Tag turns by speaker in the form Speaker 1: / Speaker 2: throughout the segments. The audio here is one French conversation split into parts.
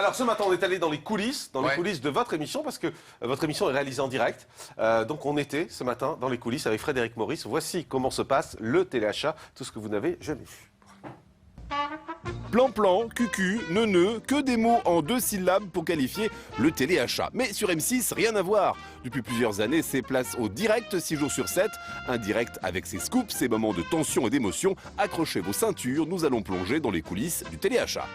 Speaker 1: Alors ce matin, on est allé dans les coulisses de votre émission, parce que votre émission est réalisée en direct. Donc on était ce matin dans les coulisses avec Frédéric Maurice. Voici comment se passe le téléachat, tout ce que vous n'avez jamais vu.
Speaker 2: Plan-plan, cucu, neuneu, que des mots en 2 syllabes pour qualifier le téléachat. Mais sur M6, rien à voir. Depuis plusieurs années, c'est place au direct 6 jours sur 7. Un direct avec ses scoops, ses moments de tension et d'émotion. Accrochez vos ceintures, nous allons plonger dans les coulisses du téléachat.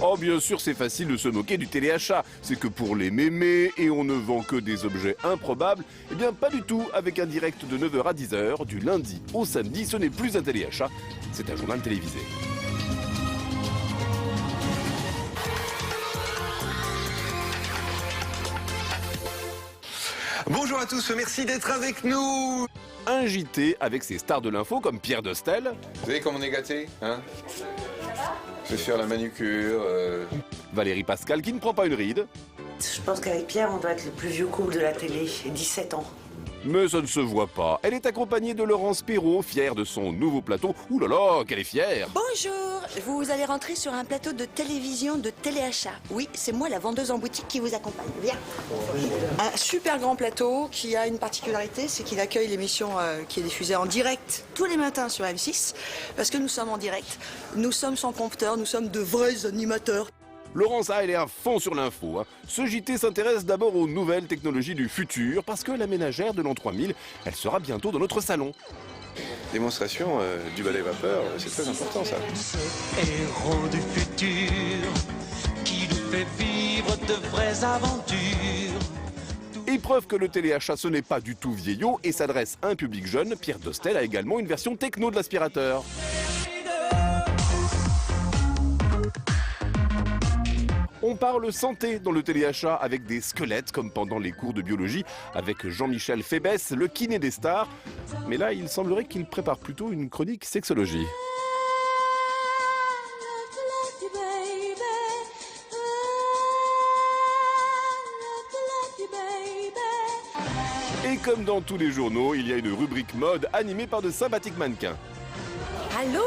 Speaker 2: Oh bien sûr, c'est facile de se moquer du téléachat. C'est que pour les mémés et on ne vend que des objets improbables. Eh bien pas du tout, avec un direct de 9h à 10h, du lundi au samedi, ce n'est plus un téléachat, c'est un journal télévisé.
Speaker 3: Bonjour à tous, merci d'être avec nous.
Speaker 2: Un JT avec ses stars de l'info comme Pierre Dostel.
Speaker 3: Vous savez comme on est gâtés, hein? Je vais faire la manucure.
Speaker 2: Valérie Pascal qui ne prend pas une ride.
Speaker 4: Je pense qu'avec Pierre, on doit être le plus vieux couple de la télé, 17 ans.
Speaker 2: Mais ça ne se voit pas. Elle est accompagnée de Laurence Perrault, fière de son nouveau plateau. Ouh là là, qu'elle est fière!
Speaker 5: Bonjour, vous allez rentrer sur un plateau de télévision de téléachat. Oui, c'est moi la vendeuse en boutique qui vous accompagne. Viens. Un super grand plateau qui a une particularité, c'est qu'il accueille l'émission qui est diffusée en direct tous les matins sur M6. Parce que nous sommes en direct, nous sommes sans prompteur, nous sommes de vrais animateurs.
Speaker 2: Laurence A, elle est à fond sur l'info. Hein. Ce JT s'intéresse d'abord aux nouvelles technologies du futur, parce que la ménagère de l'an 3000, elle sera bientôt dans notre salon.
Speaker 3: Démonstration du balai vapeur, c'est très important ça.
Speaker 6: Héros du futur, qui nous fait vivre de vraies aventures.
Speaker 2: Et preuve que le téléachat, ce n'est pas du tout vieillot et s'adresse à un public jeune, Pierre Dostel a également une version techno de l'aspirateur. On parle santé dans le téléachat avec des squelettes comme pendant les cours de biologie avec Jean-Michel Fébès, le kiné des stars. Mais là, il semblerait qu'il prépare plutôt une chronique sexologie. Et comme dans tous les journaux, il y a une rubrique mode animée par de sympathiques mannequins.
Speaker 5: Allô?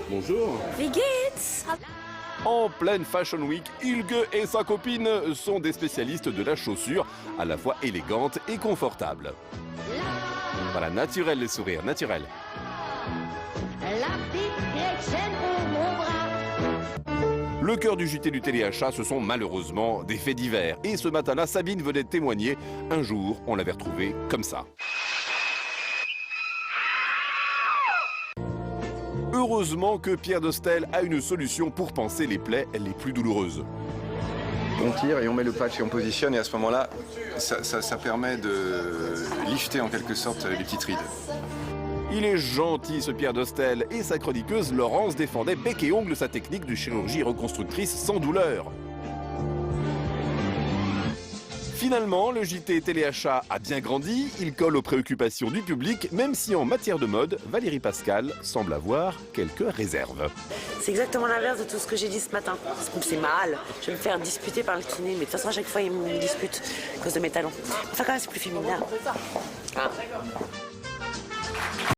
Speaker 2: Bonjour.
Speaker 5: Wie geht's?
Speaker 2: En pleine Fashion Week, Ilge et sa copine sont des spécialistes de la chaussure, à la fois élégante et confortable. Voilà, naturel les sourires, naturel. Le cœur du JT du téléachat, ce sont malheureusement des faits divers. Et ce matin-là, Sabine venait de témoigner. Un jour, on l'avait retrouvée comme ça. Heureusement que Pierre Dostel a une solution pour panser les plaies les plus douloureuses.
Speaker 3: On tire et on met le patch et on positionne et à ce moment-là, ça permet de lifter en quelque sorte les petites rides.
Speaker 2: Il est gentil ce Pierre Dostel et sa chroniqueuse Laurence défendait bec et ongle sa technique de chirurgie reconstructrice sans douleur. Finalement, le JT téléachat a bien grandi, il colle aux préoccupations du public, même si en matière de mode, Valérie Pascal semble avoir quelques réserves.
Speaker 4: C'est exactement l'inverse de tout ce que j'ai dit ce matin. C'est mal. Je vais me faire disputer par le kiné, mais de toute façon, à chaque fois, il me dispute à cause de mes talons. Enfin, quand même, c'est plus féminin. Ah.